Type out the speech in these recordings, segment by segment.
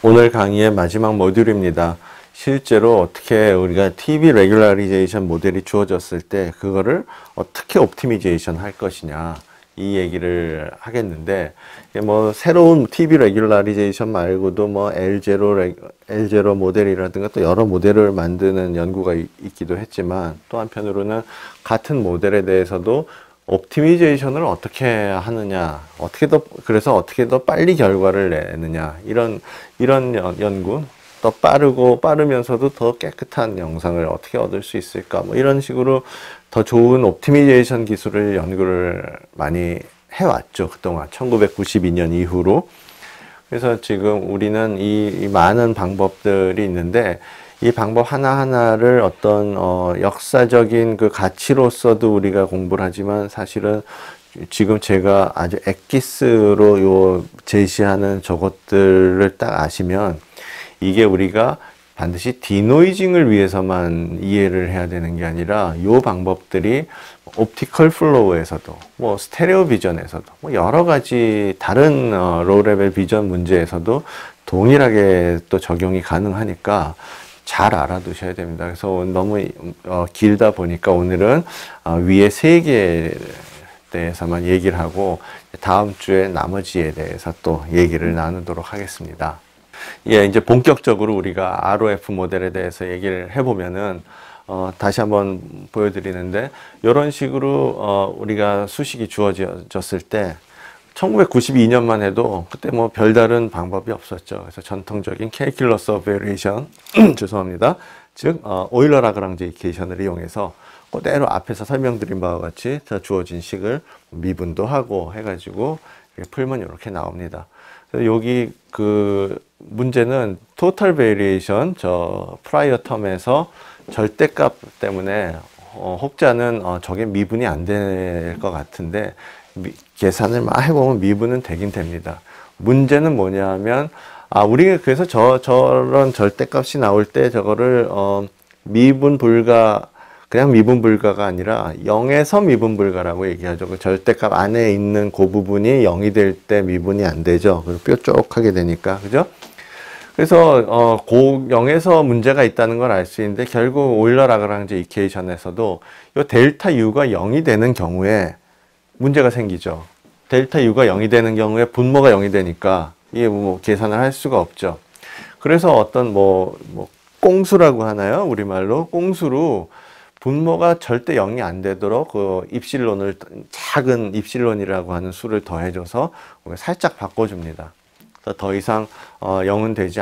오늘 강의의 마지막 모듈입니다. 실제로 어떻게 우리가 TV 레귤러리제이션 모델이 주어졌을 때 그거를 어떻게 옵티미제이션 할 것이냐 이 얘기를 하겠는데, 뭐 새로운 TV 레귤러리제이션 말고도 뭐 L0 모델이라든가 또 여러 모델을 만드는 연구가 있기도 했지만, 또 한편으로는 같은 모델에 대해서도 옵티미제이션을 어떻게 하느냐, 그래서 어떻게 더 빨리 결과를 내느냐, 이런 연구, 더 빠르면서도 더 깨끗한 영상을 어떻게 얻을 수 있을까, 뭐 이런 식으로 더 좋은 옵티미제이션 기술을 연구를 많이 해왔죠. 그동안 1992년 이후로. 그래서 지금 우리는 이 많은 방법들이 있는데, 이 방법 하나하나를 어떤 역사적인 그 가치로서도 우리가 공부를 하지만, 사실은 지금 제가 아주 엑기스로 제시하는 저것들을 딱 아시면 이게 우리가 반드시 디노이징을 위해서만 이해를 해야 되는 게 아니라, 이 방법들이 옵티컬 플로우에서도, 뭐 스테레오 비전에서도, 뭐 여러 가지 다른 로우 레벨 비전 문제에서도 동일하게 또 적용이 가능하니까 잘 알아두셔야 됩니다. 그래서 너무 길다 보니까 오늘은 위에 세 개에 대해서만 얘기를 하고, 다음 주에 나머지에 대해서 또 얘기를 나누도록 하겠습니다. 예, 이제 본격적으로 우리가 ROF 모델에 대해서 얘기를 해보면은, 다시 한번 보여드리는데, 이런 식으로 우리가 수식이 주어졌을 때 1992년만 해도 그때 뭐 별다른 방법이 없었죠. 그래서 전통적인 calculus of variation 죄송합니다. 즉 오일러 라그랑제 이퀘이션을 이용해서 그대로 앞에서 설명드린 바와 같이 주어진 식을 미분도 하고 해가지고 풀면 이렇게 나옵니다. 그래서 여기 그 문제는 total variation, 저 prior term에서 절대값 때문에 혹자는 저게 미분이 안 될 것 같은데, 계산을 막 해보면 미분은 되긴 됩니다. 문제는 뭐냐 하면, 우리가 그래서 저런 절대값이 나올 때 저거를 미분 불가, 그냥 미분 불가가 아니라 0에서 미분 불가라고 얘기하죠. 그 절대값 안에 있는 그 부분이 0이 될 때 미분이 안 되죠. 그리고 뾰족하게 되니까, 그죠? 그래서 0에서 문제가 있다는 걸 알 수 있는데, 결국 오일러 라그랑제 이퀘이션에서도 이 델타 U가 0이 되는 경우에 문제가 생기죠. 델타 U가 0이 되는 경우에 분모가 0이 되니까 이게 뭐 계산을 할 수가 없죠. 그래서 어떤 꽁수라고 하나요? 우리말로 꽁수로 분모가 절대 0이 안 되도록 그 입실론을, 작은 입실론이라고 하는 수를 더해줘서 살짝 바꿔줍니다. 더 이상 0은 되지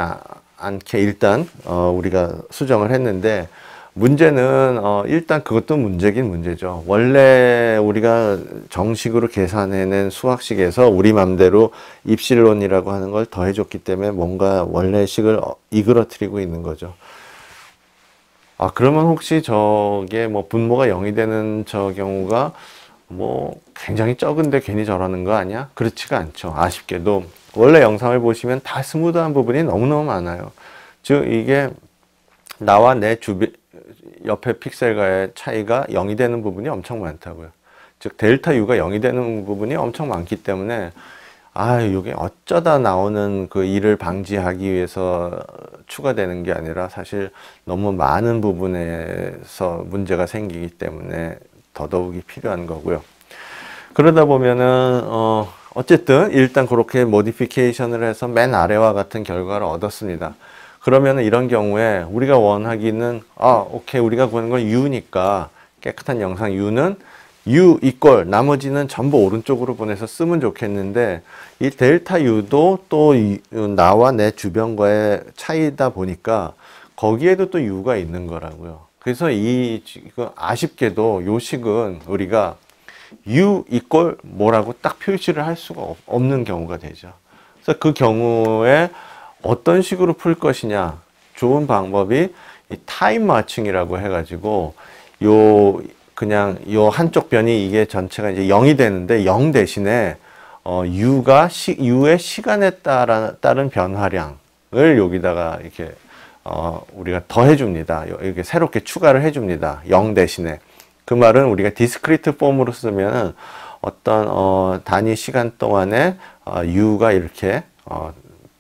않게 일단 우리가 수정을 했는데, 문제는 일단 그것도 문제긴 문제죠. 원래 우리가 정식으로 계산해낸 수학식에서 우리 맘대로 입실론이라고 하는 걸 더해줬기 때문에 뭔가 원래 식을 이그러뜨리고 있는 거죠. 그러면 혹시 저게 뭐 분모가 0이 되는 저 경우가 뭐 굉장히 적은데 괜히 저러는 거 아니야? 그렇지가 않죠. 아쉽게도 원래 영상을 보시면 다 스무드한 부분이 너무너무 많아요. 즉 이게 나와 내 옆에 픽셀과의 차이가 0이 되는 부분이 엄청 많다고요. 즉 델타 U가 0이 되는 부분이 엄청 많기 때문에, 이게 어쩌다 나오는 그 일을 방지하기 위해서 추가되는 게 아니라 사실 너무 많은 부분에서 문제가 생기기 때문에 더더욱이 필요한 거고요. 그러다 보면은 어쨌든 일단 그렇게 모디피케이션을 해서 맨 아래와 같은 결과를 얻었습니다. 그러면 이런 경우에 우리가 원하기는, 오케이, 우리가 구하는 건 U니까 깨끗한 영상 U는 U 이퀄, 나머지는 전부 오른쪽으로 보내서 쓰면 좋겠는데, 이 델타 U도 또 나와 내 주변과의 차이다 보니까 거기에도 또 U가 있는 거라고요. 그래서 아쉽게도 이 식은 우리가 U 이퀄 뭐라고 딱 표시를 할 수가 없는 경우가 되죠. 그래서 그 경우에 어떤 식으로 풀 것이냐, 좋은 방법이 이 타임 마칭이라고 해가지고 그냥 요 한쪽 변이 이게 전체가 이제 0이 되는데, 0 대신에 U의 시간에 따른 변화량을 여기다가 이렇게 우리가 더해 줍니다. 이렇게 새롭게 추가를 해 줍니다. 0 대신에. 그 말은 우리가 디스크리트 폼으로 쓰면 어떤 단위 시간 동안에 U가 이렇게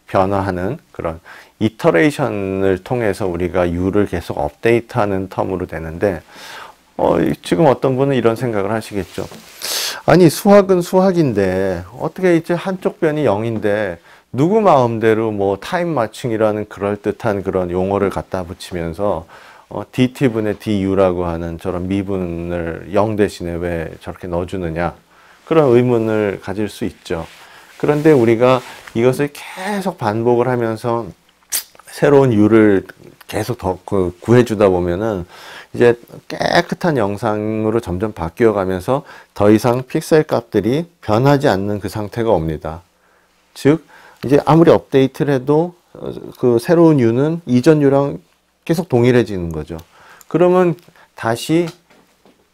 변화하는 그런 이터레이션을 통해서 우리가 U를 계속 업데이트하는 텀으로 되는데, 지금 어떤 분은 이런 생각을 하시겠죠. 아니, 수학은 수학인데 어떻게 이제 한쪽 변이 0인데 누구 마음대로 뭐 타임 마칭이라는 그럴듯한 그런 용어를 갖다 붙이면서 dt분의 du라고 하는 저런 미분을 0 대신에 왜 저렇게 넣어주느냐, 그런 의문을 가질 수 있죠. 그런데 우리가 이것을 계속 반복을 하면서 새로운 u를 계속 더 구해주다 보면은 이제 깨끗한 영상으로 점점 바뀌어 가면서 더 이상 픽셀 값들이 변하지 않는 그 상태가 옵니다. 즉 이제 아무리 업데이트를 해도 그 새로운 u는 이전 u랑 계속 동일해지는 거죠. 그러면 다시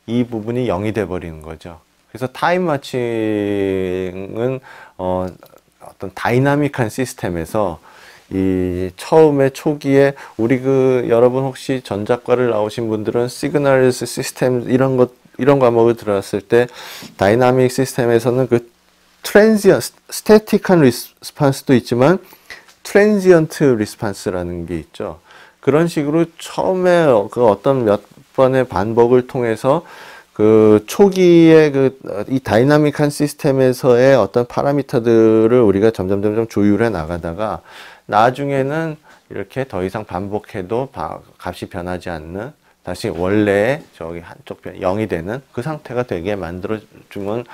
이 부분이 0이 돼 버리는 거죠. 그래서 타임 마칭은 어떤 다이나믹한 시스템에서 이 처음에 초기에 우리 여러분 혹시 전자과를 나오신 분들은 시그널 시스템 이런 과목을 들었을 때 다이나믹 시스템에서는 그 스태틱한 리스판스도 있지만 트랜지언트 리스판스라는 게 있죠. 그런 식으로 처음에 그 어떤 몇 번의 반복을 통해서 그 초기에 이 다이나믹한 시스템에서의 어떤 파라미터들을 우리가 점점 조율해 나가다가 나중에는 이렇게 더 이상 반복해도 값이 변하지 않는, 다시 원래의 저기 한쪽 변 0이 되는 그 상태가 되게 만들어주면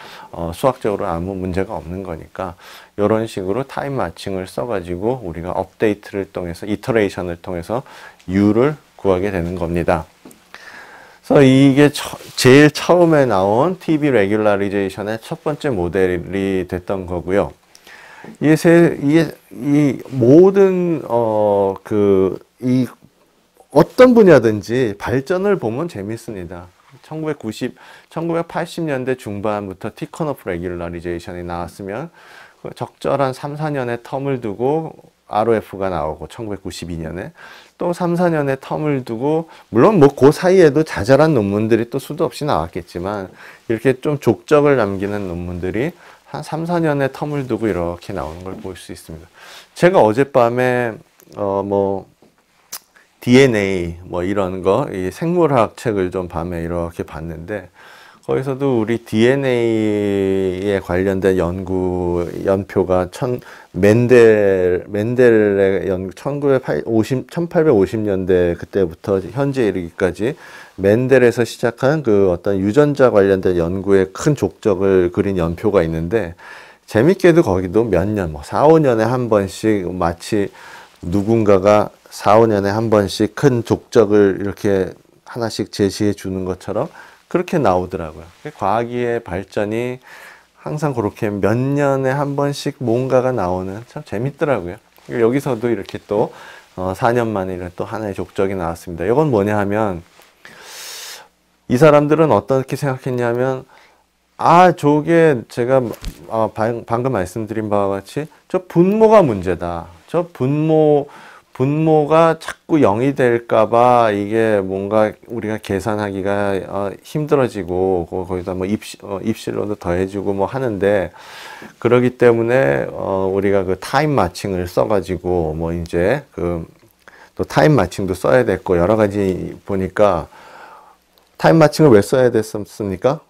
수학적으로 아무 문제가 없는 거니까, 이런 식으로 타임 마칭을 써가지고 우리가 업데이트를 통해서 이터레이션을 통해서 u를 구하게 되는 겁니다. 그래서 이게 제일 처음에 나온 TV 레귤라리제이션의 첫 번째 모델이 됐던 거고요. 이 모든 어떤 분야든지 발전을 보면 재밌습니다. 1980년대 중반부터 티커너프 레귤라리제이션이 나왔으면 적절한 3, 4년의 텀을 두고 ROF가 나오고, 1992년에 또 3, 4년의 텀을 두고, 물론 뭐 그 사이에도 자잘한 논문들이 또 수도 없이 나왔겠지만 이렇게 좀 족적을 남기는 논문들이 한 3, 4년의 텀을 두고 이렇게 나오는 걸 볼 수 있습니다. 제가 어젯밤에 DNA 이런 거, 이 생물학 책을 좀 밤에 이렇게 봤는데, 거기서도 우리 DNA에 관련된 연표가 멘델의 1850년대 그때부터 현재 이르기까지 멘델에서 시작한 그 어떤 유전자 관련된 연구의 큰 족적을 그린 연표가 있는데, 재밌게도 거기도 몇 년, 4, 5년에 한 번씩 마치 누군가가 4, 5년에 한 번씩 큰 족적을 이렇게 하나씩 제시해 주는 것처럼 그렇게 나오더라고요. 과학의 발전이 항상 그렇게 몇 년에 한 번씩 뭔가가 나오는, 참 재밌더라고요. 여기서도 이렇게 또 4년 만에 또 하나의 족적이 나왔습니다. 이건 뭐냐 하면, 이 사람들은 어떻게 생각했냐면, 저게 제가 방금 말씀드린 바와 같이 저 분모가 문제다. 저 분모가 자꾸 0이 될까봐 이게 뭔가 우리가 계산하기가 힘들어지고, 거기다 입실로도 더해주고 하는데, 그러기 때문에 우리가 그 타임 마칭을 써가지고 이제 또 타임 마칭도 써야 됐고, 여러 가지 보니까 타임 마칭을 왜 써야 됐습니까?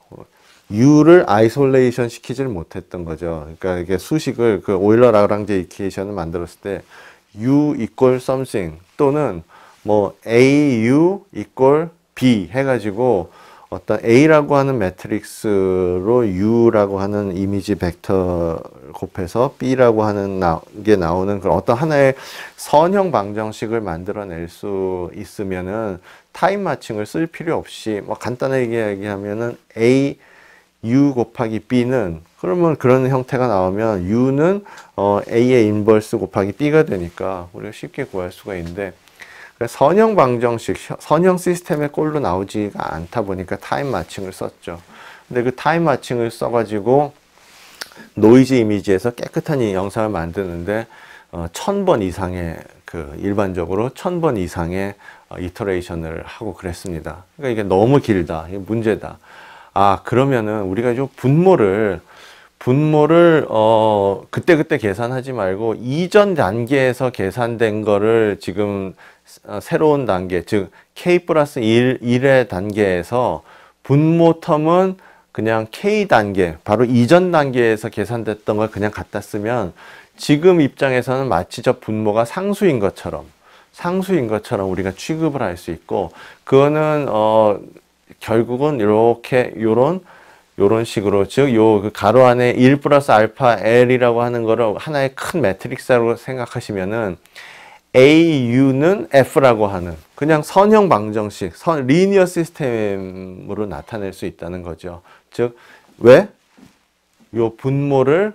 U를 아이솔레이션 시키질 못했던 거죠. 그러니까 이게 수식을 오일러 라그랑제 이퀘이션을 만들었을 때 U equal something 또는 AU equal B 해가지고 어떤 A라고 하는 매트릭스로 U라고 하는 이미지 벡터 곱해서 B라고 하는 게 나오는 그런 어떤 하나의 선형 방정식을 만들어낼 수 있으면은 타임 마칭을 쓸 필요 없이 간단하게 얘기하면은 A U 곱하기 B는, 그러면 그런 형태가 나오면 U는 A의 인버스 곱하기 B가 되니까 우리가 쉽게 구할 수가 있는데, 선형 방정식, 선형 시스템의 꼴로 나오지가 않다 보니까 타임 마칭을 썼죠. 근데 그 타임 마칭을 써가지고 노이즈 이미지에서 깨끗한 이 영상을 만드는데 1000번 이상의 일반적으로 1000번 이상의 이터레이션을 하고 그랬습니다. 그러니까 이게 너무 길다. 이게 문제다. 그러면은 우리가 좀 분모를 분모를 그때그때 계산하지 말고 이전 단계에서 계산된 거를 지금 새로운 단계, 즉 k 플러스 1의 단계에서 분모 텀은 그냥 k 단계, 바로 이전 단계에서 계산됐던 걸 그냥 갖다 쓰면 지금 입장에서는 마치 저 분모가 상수인 것처럼 우리가 취급을 할 수 있고, 그거는 결국은 이렇게 요런 식으로, 즉 요 그 가로 안에 1 플러스 알파 L이라고 하는 거를 하나의 큰 매트릭스라고 생각하시면은 AU는 F라고 하는 그냥 선형 방정식, 리니어 시스템으로 나타낼 수 있다는 거죠. 즉 왜? 요 분모를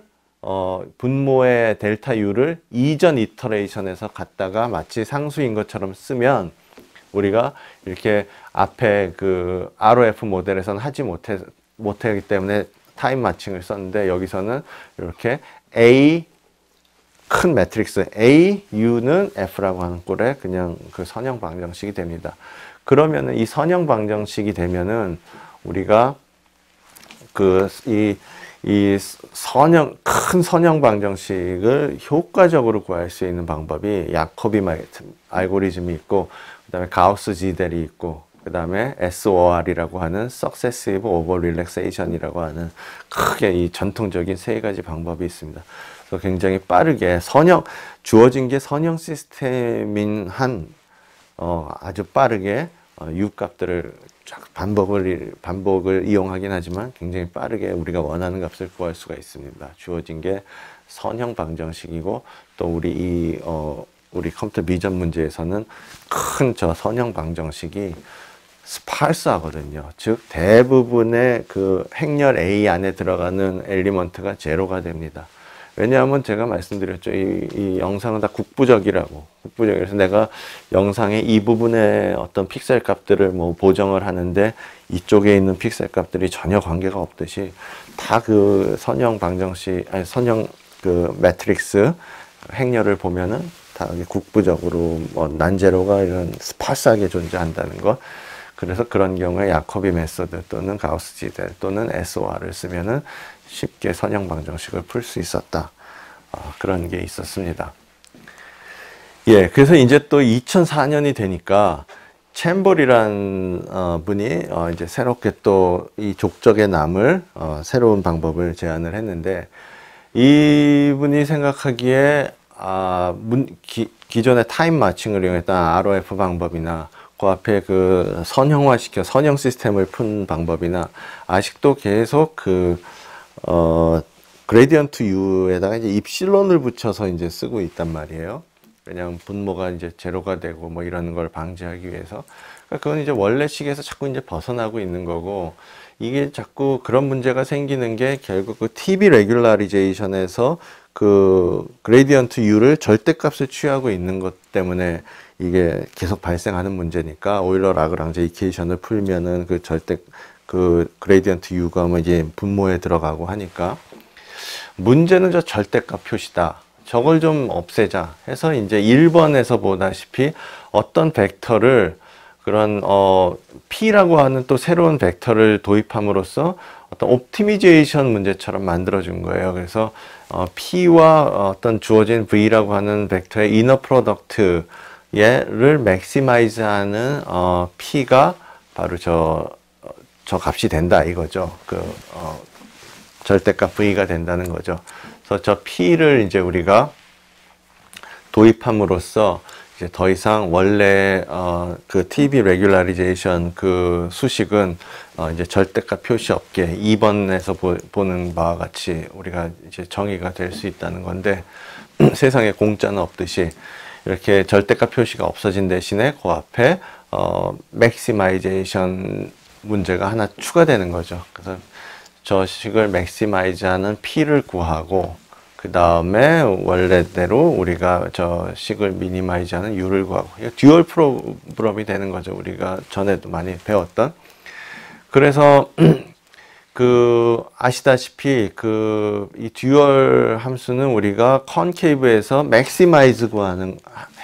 분모의 델타 U를 이전 이터레이션에서 갖다가 마치 상수인 것처럼 쓰면 우리가 이렇게 앞에 그 ROF 모델에서는 하지 못하기 때문에 타임 마칭을 썼는데, 여기서는 이렇게 A 큰 매트릭스 AU는 F라고 하는 꼴에 그냥 그 선형 방정식이 됩니다. 그러면은 이 선형 방정식이 되면은 우리가 이 큰 선형 방정식을 효과적으로 구할 수 있는 방법이 야코비 알고리즘이 있고, 그 다음에 가우스 지델이 있고, 그 다음에 SOR이라고 하는 Successive Over Relaxation이라고 하는 크게 이 전통적인 세 가지 방법이 있습니다. 그래서 굉장히 빠르게 주어진 게 선형 시스템인 한 아주 빠르게 U 값들을 반복을 이용하긴 하지만 굉장히 빠르게 우리가 원하는 값을 구할 수가 있습니다. 주어진 게 선형 방정식이고, 또 우리 컴퓨터 미전 문제에서는 큰 저 선형 방정식이 스파르스하거든요. 즉 대부분의 그 행렬 A 안에 들어가는 엘리먼트가 제로가 됩니다. 왜냐하면 제가 말씀드렸죠. 이 영상은 다 국부적이라고. 국부적이라서 내가 영상의 이 부분의 어떤 픽셀 값들을 뭐 보정을 하는데 이쪽에 있는 픽셀 값들이 전혀 관계가 없듯이 다 그 선형 방정식, 선형 그 매트릭스 행렬을 보면은 다 국부적으로 뭐 난제로가 이런 스파스하게 존재한다는 것. 그래서 그런 경우에 야코비 메소드 또는 가우스 지델 또는 SOR을 쓰면은 쉽게 선형 방정식을 풀 수 있었다. 그런 게 있었습니다. 예, 그래서 이제 또 2004년이 되니까 챔버리란 분이 이제 새롭게 또 이 족적의 남을 새로운 방법을 제안을 했는데, 이분이 생각하기에 기존의 타임 마칭을 이용했던 ROF 방법이나 그 앞에 그 선형화시켜 선형 시스템을 푼 방법이나 아직도 계속 그레디언트 U에다가 이제 입실론을 붙여서 이제 쓰고 있단 말이에요. 왜냐하면 분모가 이제 제로가 되고 뭐 이런 걸 방지하기 위해서. 그러니까 그건 이제 원래식에서 자꾸 이제 벗어나고 있는 거고, 이게 자꾸 그런 문제가 생기는 게 결국 그 TB 레귤라리제이션에서 그 그레디언트 U를 절대값을 취하고 있는 것 때문에 이게 계속 발생하는 문제니까, 오일러 라그랑제 이퀘이션을 풀면은 그 그레디언트 U가 뭐 이제 분모에 들어가고 하니까, 문제는 저 절대값 표시다. 저걸 좀 없애자 해서 이제 1번에서 보다시피 어떤 벡터를 그런 P라고 하는 또 새로운 벡터를 도입함으로써 어떤 옵티미제이션 문제처럼 만들어 준 거예요. 그래서 P와 어떤 주어진 V라고 하는 벡터의 이너 프로덕트 얘를 맥시마이즈하는 P가 바로 저 값이 된다 이거죠. 절대값 V가 된다는 거죠. 그래서 저 P를 이제 우리가 도입함으로써 이제 더 이상 원래 그 TB 레귤라리제이션 그 수식은 이제 절대값 표시 없게 2번에서 보는 바와 같이 우리가 이제 정의가 될 수 있다는 건데, 세상에 공짜는 없듯이 이렇게 절대값 표시가 없어진 대신에 그 앞에 맥시마이제이션 문제가 하나 추가되는 거죠. 그래서 저 식을 맥시마이즈하는 P를 구하고, 그 다음에 원래대로 우리가 저 식을 미니마이즈하는 U를 구하고, 듀얼 프로브럼이 되는 거죠. 우리가 전에도 많이 배웠던. 그래서 아시다시피 이 듀얼 함수는 우리가 컨케이브에서 맥시마이즈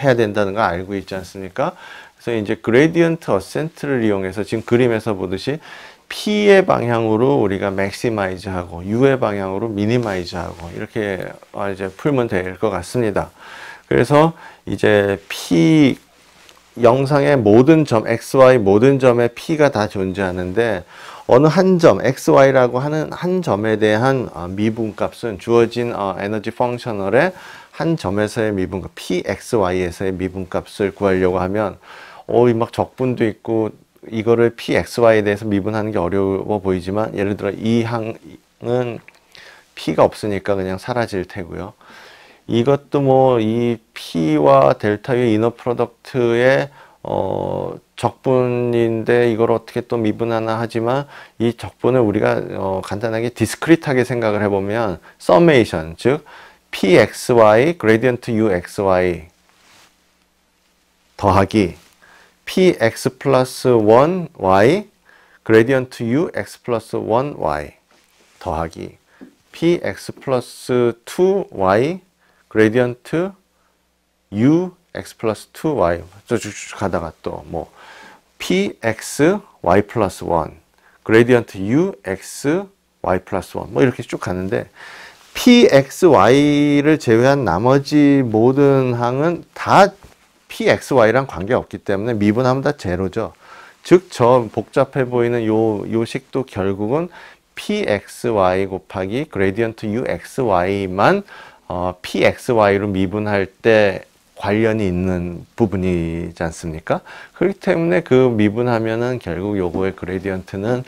해야 된다는 걸 알고 있지 않습니까? 그래서 이제 그레디언트 어센트를 이용해서 지금 그림에서 보듯이 P의 방향으로 우리가 maximize 하고 U의 방향으로 minimize 하고 이렇게 이제 풀면 될 것 같습니다. 그래서 이제 P 영상의 모든 점, XY 모든 점에 P가 다 존재하는데 어느 한 점, XY라고 하는 한 점에 대한 미분값은 주어진 에너지 펑셔널의 한 점에서의 미분값, PXY에서의 미분값을 구하려고 하면 막 적분도 있고 이거를 PXY에 대해서 미분하는 게 어려워 보이지만 예를 들어 이 항은 P가 없으니까 그냥 사라질 테고요. 이것도 뭐 이 P와 델타 U의 이너 프로덕트의 적분인데 이걸 어떻게 또 미분하나 하지만 이 적분을 우리가 간단하게 디스크리트하게 생각을 해보면 서메이션, 즉 PXY 그레디언트 UXY 더하기 PX 플러스 1Y 그레디언트 UX 플러스 1Y 더하기 PX 플러스 2Y 그레디언트 U x 플러스 2y 쭉쭉 가다가 또 뭐 px y 플러스 1 그레디언트 u x y 플러스 1 뭐 이렇게 쭉 가는데 px y를 제외한 나머지 모든 항은 다 px y랑 관계없기 때문에 미분하면 다 제로죠. 즉 저 복잡해 보이는 요 식도 결국은 pxy 곱하기 그레디언트 uxy만 pxy로 미분할 때 관련이 있는 부분이지 않습니까? 그렇기 때문에 그 미분하면은 결국 요거의 그레디언트는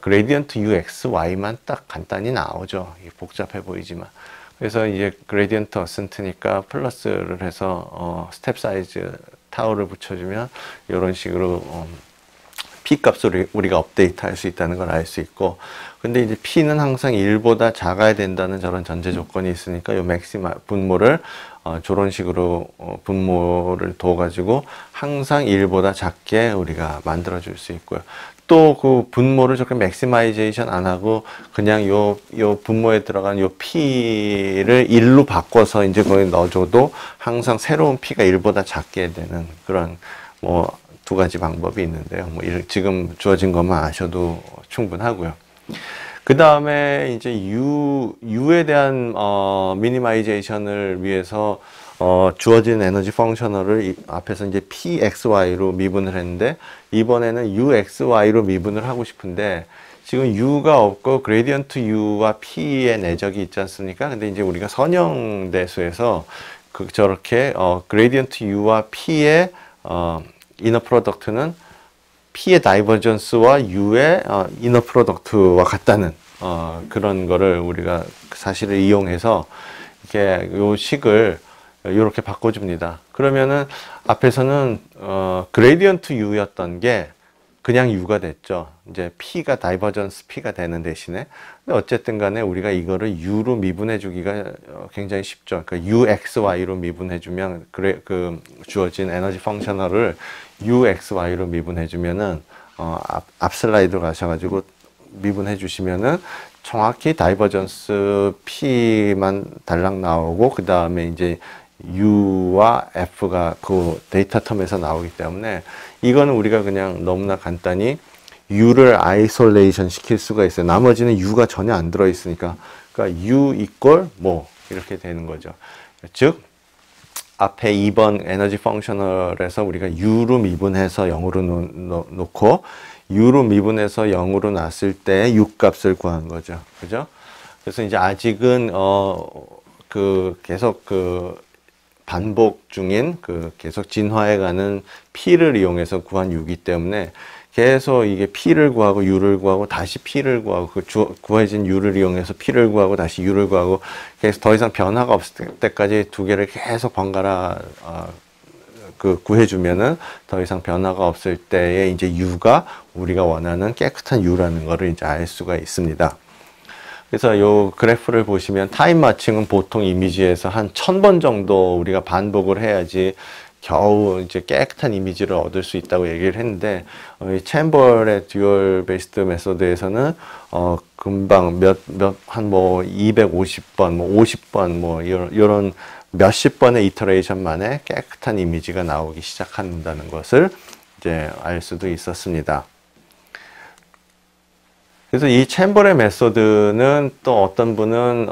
그레디언트 uxy만 딱 간단히 나오죠. 복잡해 보이지만. 그래서 이제 그레디언트 어센트니까 플러스를 해서 스텝 사이즈 타우를 붙여주면 이런 식으로 P 값을 우리가 업데이트 할 수 있다는 걸 알 수 있고, 근데 이제 P는 항상 1보다 작아야 된다는 저런 전제 조건이 있으니까 요 맥시마 분모를 저런 식으로 분모를 둬 가지고 항상 1보다 작게 우리가 만들어 줄 수 있고요. 또 그 분모를 저렇게 맥시마이제이션 안 하고 그냥 요 분모에 들어간 요 P를 1로 바꿔서 이제 거기 넣어줘도 항상 새로운 P가 1보다 작게 되는 그런 뭐 두 가지 방법이 있는데요. 뭐 지금 주어진 것만 아셔도 충분하고요. 그 다음에 이제 U에 대한 미니마이제이션을 위해서 주어진 에너지 펑셔널을 앞에서 이제 PXY로 미분을 했는데 이번에는 UXY로 미분을 하고 싶은데 지금 U가 없고 그레디언트 U와 P의 내적이 있지 않습니까? 근데 이제 우리가 선형대수에서 저렇게 그레디언트 U와 P의 이너 프로덕트는 P의 다이버전스와 U의 이너 프로덕트와 같다는 그런 거를 우리가 사실을 이용해서 이렇게 요 식을 이렇게 바꿔줍니다. 그러면은 앞에서는 그레디언트 U였던 게 그냥 U가 됐죠. 이제 P가 다이버전스 P가 되는 대신에. 근데 어쨌든 간에 우리가 이거를 U로 미분해 주기가 굉장히 쉽죠. 그러니까 UXY로 미분해 주면 그 주어진 에너지 펑셔널을 UXY로 미분해 주면은 앞 슬라이드 가셔가지고 미분해 주시면은 정확히 다이버전스 P만 달랑 나오고 그 다음에 이제 U와 F가 그 데이터 텀에서 나오기 때문에 이거는 우리가 그냥 너무나 간단히 U를 아이솔레이션 시킬 수가 있어요. 나머지는 U가 전혀 안 들어 있으니까. 그러니까 U 이퀄 뭐 이렇게 되는 거죠. 즉 앞에 2번 에너지 펑셔널에서 우리가 U로 미분해서 0으로 놓고 U로 미분해서 0으로 놨을 때 U 값을 구한 거죠. 그죠? 그래서 이제 아직은 계속 반복 중인 계속 진화해가는 P를 이용해서 구한 U이기 때문에 계속 이게 P를 구하고 U를 구하고 다시 P를 구하고 구해진 U를 이용해서 P를 구하고 다시 U를 구하고 계속 더 이상 변화가 없을 때까지 두 개를 계속 번갈아 구해주면은 더 이상 변화가 없을 때에 이제 U가 우리가 원하는 깨끗한 U라는 거를 이제 알 수가 있습니다. 그래서 요 그래프를 보시면 타임 마칭은 보통 이미지에서 한 1000번 정도 우리가 반복을 해야지 겨우 이제 깨끗한 이미지를 얻을 수 있다고 얘기를 했는데 이 챔버의 듀얼 베이스드 메소드에서는 금방 한 뭐 250번, 뭐 50번 뭐 이런 몇십 번의 이터레이션 만에 깨끗한 이미지가 나오기 시작한다는 것을 이제 알 수도 있었습니다. 그래서 이 챔버의 메소드는 또 어떤 분은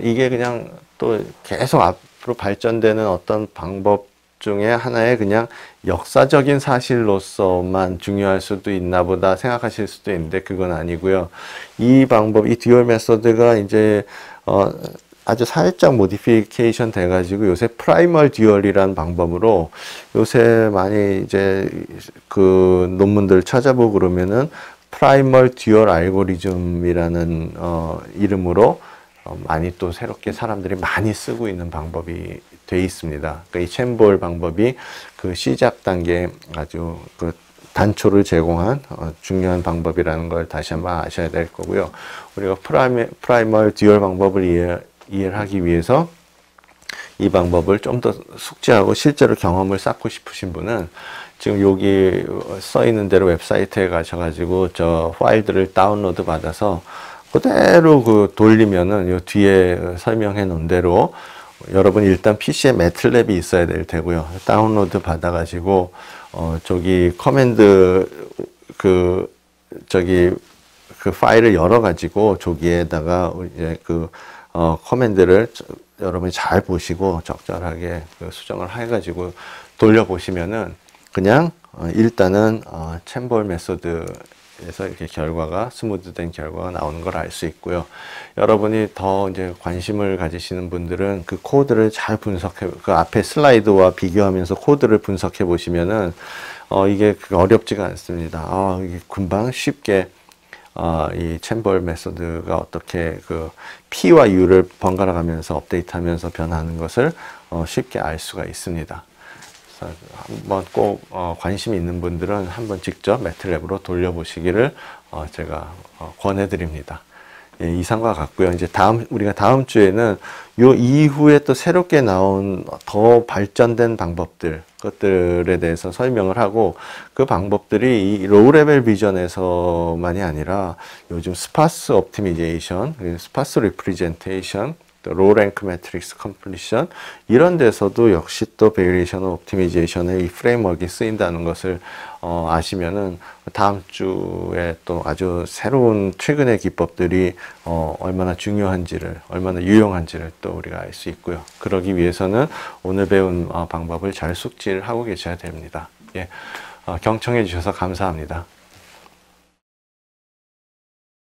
이게 그냥 또 계속 앞으로 발전되는 어떤 방법 중에 하나의 그냥 역사적인 사실로서만 중요할 수도 있나 보다 생각하실 수도 있는데 그건 아니고요. 이 방법, 이 듀얼 메소드가 이제 아주 살짝 모디피케이션 돼가지고 요새 프라이멀 듀얼이라는 방법으로 요새 많이 이제 그 논문들 찾아보고 그러면은 프라이멀 듀얼 알고리즘이라는 이름으로 많이 또 새롭게 사람들이 많이 쓰고 있는 방법이 돼 있습니다. 그러니까 이 챔볼 방법이 그 시작 단계 아주 그 단초를 제공한 중요한 방법이라는 걸 다시 한번 아셔야 될 거고요. 우리가 프라이멀 듀얼 방법을 이해를 하기 위해서 이 방법을 좀 더 숙지하고 실제로 경험을 쌓고 싶으신 분은 지금 여기 써 있는 대로 웹사이트에 가셔가지고 저 파일들을 다운로드 받아서 그대로 그 돌리면은 요 뒤에 설명해 놓은 대로 여러분 일단 PC에 매틀랩이 있어야 될 테고요. 다운로드 받아가지고 저기 커맨드 그 파일을 열어가지고 저기에다가 이제 커맨드를 여러분이 잘 보시고 적절하게 수정을 해가지고 돌려보시면은 그냥 일단은 챔볼 메소드에서 이렇게 결과가 스무드된 결과가 나오는 걸 알 수 있고요. 여러분이 더 이제 관심을 가지시는 분들은 그 코드를 잘 그 앞에 슬라이드와 비교하면서 코드를 분석해 보시면은 이게 어렵지가 않습니다. 이게 금방 쉽게 이 챔벌 메소드가 어떻게 그 P와 U를 번갈아 가면서 업데이트하면서 변하는 것을 쉽게 알 수가 있습니다. 그래서 한번 꼭 관심 있는 분들은 한번 직접 매트랩으로 돌려보시기를 제가 권해드립니다. 예, 이상과 같고요. 이제 우리가 다음 주에는 요 이후에 또 새롭게 나온 더 발전된 방법들, 것들에 대해서 설명을 하고 그 방법들이 이 로우 레벨 비전에서만이 아니라 요즘 스파스 옵티미제이션, 스파스 리프레젠테이션, 또 로우 랭크 매트릭스 컴플리션 이런 데서도 역시 또 베리에이션 옵티미제이션의 이 프레임워크가 쓰인다는 것을 아시면은 다음 주에 또 아주 새로운 최근의 기법들이 얼마나 중요한지를 얼마나 유용한지를 또 우리가 알 수 있고요. 그러기 위해서는 오늘 배운 방법을 잘 숙지를 하고 계셔야 됩니다. 예, 경청해 주셔서 감사합니다.